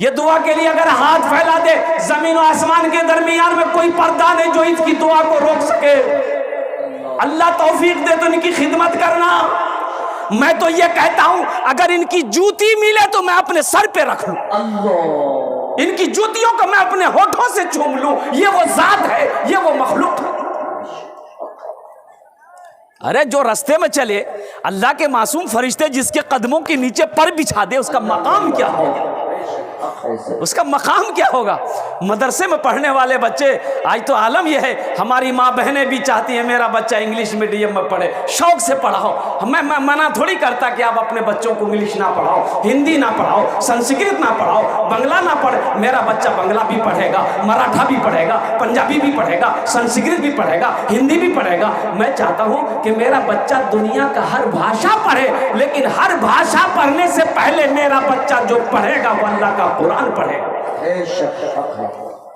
یہ دعا کے لیے اگر ہاتھ پھیلا دے زمین و آسمان کے درمیان میں کوئی پردہ نہیں جو اس کی دعا کو روک سکے. اللہ توفیق دے تو ان کی خدمت کرنا. میں تو یہ کہتا ہوں اگر ان کی جوتی ملے تو میں اپنے سر پہ رکھ لوں, ان کی جوتیوں کو میں اپنے ہونٹوں سے چوم لوں. یہ وہ ذات ہے, یہ وہ مخلوق ہے. ارے جو رستے میں چلے اللہ کے معصوم فرشتے جس کے قدموں کے نیچے پر بچھا دے, اس کا مقام کیا ہوگا, اس کا مقام کیا ہوگا. مدرسے میں پڑھنے والے بچے, آج تو عالم یہ ہے, ہماری ماں بہنیں بھی چاہتی ہیں میرا بچہ انگلش میڈیم میں پڑھے, شوق سے پڑھاؤ. میں منع تھوڑی کرتا کہ آپ اپنے بچوں کو انگلش نہ پڑھاؤ, ہندی نہ پڑھاؤ, سنسکرت نہ پڑھاؤ, بنگلہ نہ پڑھے. میرا بچہ بنگلہ بھی پڑھے گا, مراٹھا بھی پڑھے گا, پنجابی بھی پڑھے گا, سنسکرت بھی پڑھے گا, ہندی بھی پڑھے گا. میں چاہتا ہوں کہ میرا بچہ دنیا کا ہر بھاشا پڑھے, لیکن ہر بھاشا پڑھنے سے پہلے میرا بچہ جو پڑھے گا وہ اللہ کا قرآن پڑھے.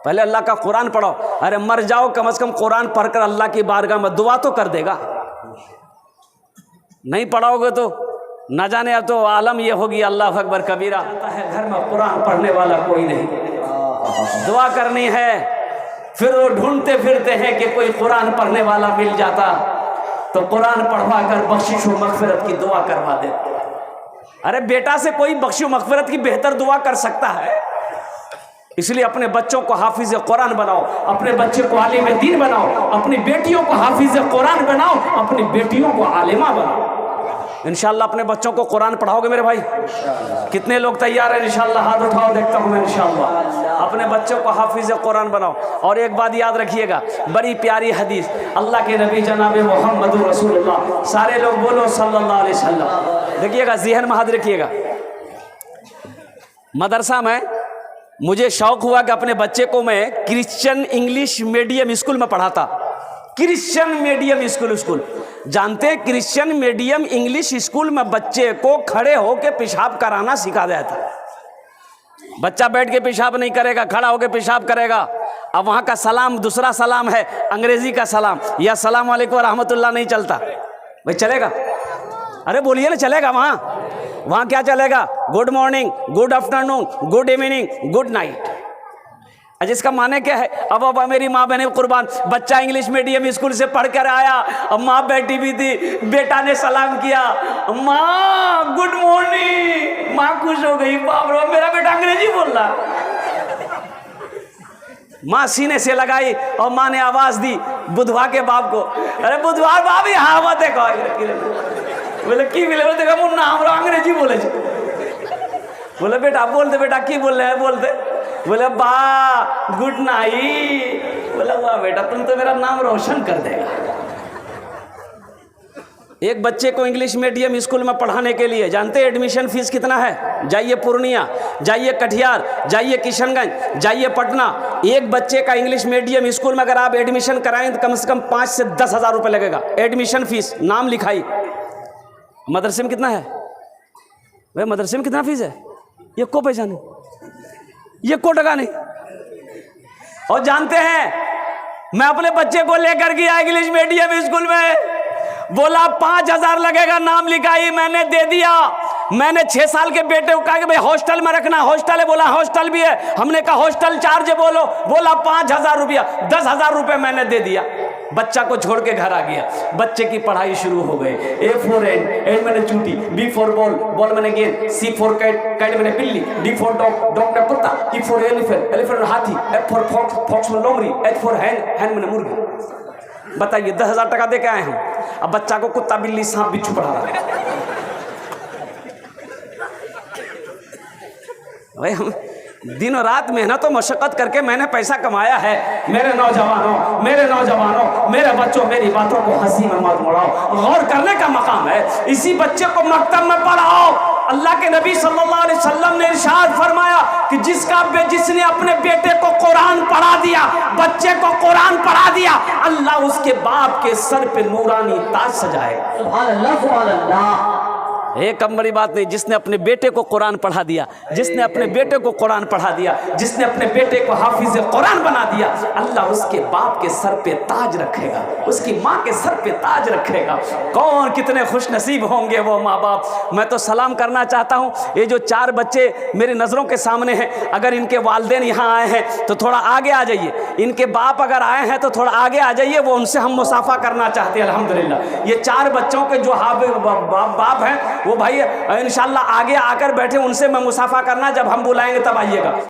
پہلے اللہ کا قرآن پڑھو. ارے مر جاؤ کم از کم قرآن پڑھ کر اللہ کی بارگاہ میں دعا تو کر دے گا. نہیں پڑھاؤ گے تو نہ جانے اب تو عالم یہ ہوگی اللہ اکبر کبیرہ. گھر میں قرآن پڑھنے والا کوئی نہیں, دعا کرنی ہے. پھر وہ ڈھونڈتے پھرتے ہیں کہ کوئی قرآن پڑھنے والا مل جاتا تو قرآن پڑھوا کر بخشش و مغفرت کی دعا کروا دیتے. ارے بیٹا سے کوئی بخش و مغفرت کی بہتر دعا کر سکتا ہے. اس لیے اپنے بچوں کو حافظ قرآن بناؤ, اپنے بچے کو عالم دین بناؤ, اپنی بیٹیوں کو حافظ قرآن بناؤ, اپنی بیٹیوں کو عالمہ بناؤ. انشاءاللہ اپنے بچوں کو قرآن پڑھاؤ گے میرے بھائی؟ کتنے لوگ تیار ہیں انشاءاللہ؟ ہاتھ اٹھاؤ, دیکھتا ہوں میں انشاءاللہ. اپنے بچوں کو حافظ قرآن بناؤ. اور ایک بات یاد رکھیے گا, بڑی پیاری حدیث اللہ کے نبی جناب محمد رسول اللہ, سارے لوگ بولو صلی اللہ علیہ وسلم. دیکھیے گا, ذہن میں یاد رکھیے گا. مدرسہ میں مجھے شوق ہوا کہ اپنے بچے کو میں کرسچن انگلش میڈیم اسکول میں پڑھاتا. کرسچن میڈیم اسکول جانتے ہیں, کرسچن میڈیم انگلش اسکول میں بچے کو کھڑے ہو کے پیشاب کرانا سکھا جاتا. بچہ بیٹھ کے پیشاب نہیں کرے گا, کھڑا ہو کے پیشاب کرے گا. اب وہاں کا سلام دوسرا سلام ہے, انگریزی کا سلام, یا السلام علیکم ورحمۃ اللہ نہیں چلتا. بھائی چلے گا؟ ارے بولیے نا, چلے گا وہاں کیا چلے گا؟ Good morning, good afternoon, good evening, good night. جس کا معنی کیا ہے؟ اب میری ماں بہنیں قربان, بچہ انگلش میڈیم اسکول سے پڑھ کر آیا, اب ماں بیٹھی بھی تھی, بیٹا نے سلام کیا, ماں گڈ مارننگ. ماں خوش ہو گئی, باپ رے میرا بیٹا انگریزی بول رہا. ماں سینے سے لگائی اور ماں نے آواز دی بدھوا کے باپ کو, ارے بدھوا باپ یہ ہاوت ہے. بولے کی بولے, بولتے کہ منا ہمارا انگریزی بولے. بولے بیٹا بول دے, بیٹا کی بول رہے ہیں, بول دے. بولے با گڈ نائٹ. بولے واہ بیٹا تم تو میرا نام روشن کر دے گا. ایک بچے کو انگلش میڈیم اسکول میں پڑھانے کے لیے جانتے ایڈمیشن فیس کتنا ہے؟ جائیے پورنیہ, جائیے کٹھیار, جائیے کشن گنج, جائیے پٹنہ. ایک بچے کا انگلش میڈیم اسکول میں اگر آپ ایڈمیشن کرائیں تو کم سے کم 5 سے 10 ہزار روپے لگے گا ایڈمیشن فیس, نام لکھائی. مدرسے میں کتنا ہے بھائی؟ مدرسے میں کتنا فیس ہے؟ یہ کو پیسہ نہیں, یہ کو ٹکا نہیں. اور جانتے ہیں میں اپنے بچے کو لے کر گیا انگلش میڈیم اسکول میں, بولا 5000 لگے گا, نام لکھائی, میں نے دے دیا. میں نے 6 سال کے بیٹے کو کہا کہ بھائی ہاسٹل میں رکھنا, ہاسٹل ہے, بولا ہاسٹل بھی ہے. ہم نے کہا ہاسٹل چارج بولو, بولا 5000 روپیہ. 10,000 روپے میں نے دے دیا. بچہ کو چھوڑ کے گھر آ گیا. بچے کی پڑھائی شروع ہو گئی. A for ant میں نے چونٹی, B for ball, ball میں نے گیند, C for kite, kite میں نے بلی, D for dog, dog میں کتا, E for elephant, elephant میں ہاتھی, F for fox, fox میں لومڑی, H for hen, hen میں نے مرغی. بتائیے 10,000 ٹکا دے کے آئے ہیں, اب بچہ کو کتا بلی سانپ بچھو پڑھا رہا ہے. بھائی ہم دن و رات محنت و مشقت کر کے میں نے پیسہ کمایا ہے. میرے نوجوانوں, میرے بچوں, میری باتوں کو ہنسی میں مت اڑاؤ, غور کرنے کا مقام ہے. اسی بچے کو مکتب میں پڑھاؤ. اللہ کے نبی صلی اللہ علیہ وسلم نے ارشاد فرمایا کہ جس نے اپنے بیٹے کو قرآن پڑھا دیا, بچے کو قرآن پڑھا دیا, اللہ اس کے باپ کے سر پہ نورانی تاج سجائے گا. سبحان اللہ, سبحان اللہ. ایک کم بڑی بات نہیں. جس نے اپنے بیٹے کو قرآن پڑھا دیا, جس نے اپنے بیٹے کو قرآن پڑھا دیا, جس نے اپنے بیٹے کو حافظ قرآن بنا دیا, اللہ اس کے باپ کے سر پہ تاج رکھے گا, اس کی ماں کے سر پہ تاج رکھے گا. کون کتنے خوش نصیب ہوں گے وہ ماں باپ. میں تو سلام کرنا چاہتا ہوں, یہ جو 4 بچے میری نظروں کے سامنے ہیں, اگر ان کے والدین یہاں آئے ہیں تو تھوڑا آگے آ جائیے. ان کے باپ اگر آئے ہیں تو تھوڑا آگے آ جائیے, وہ ان سے ہم مصافحہ کرنا چاہتے ہیں. الحمدللہ یہ 4 بچوں کے جو باپ ہیں وہ بھائی انشاءاللہ آگے آ کر بیٹھے, ان سے میں مصافحہ کرنا, جب ہم بلائیں گے تب آئیے گا.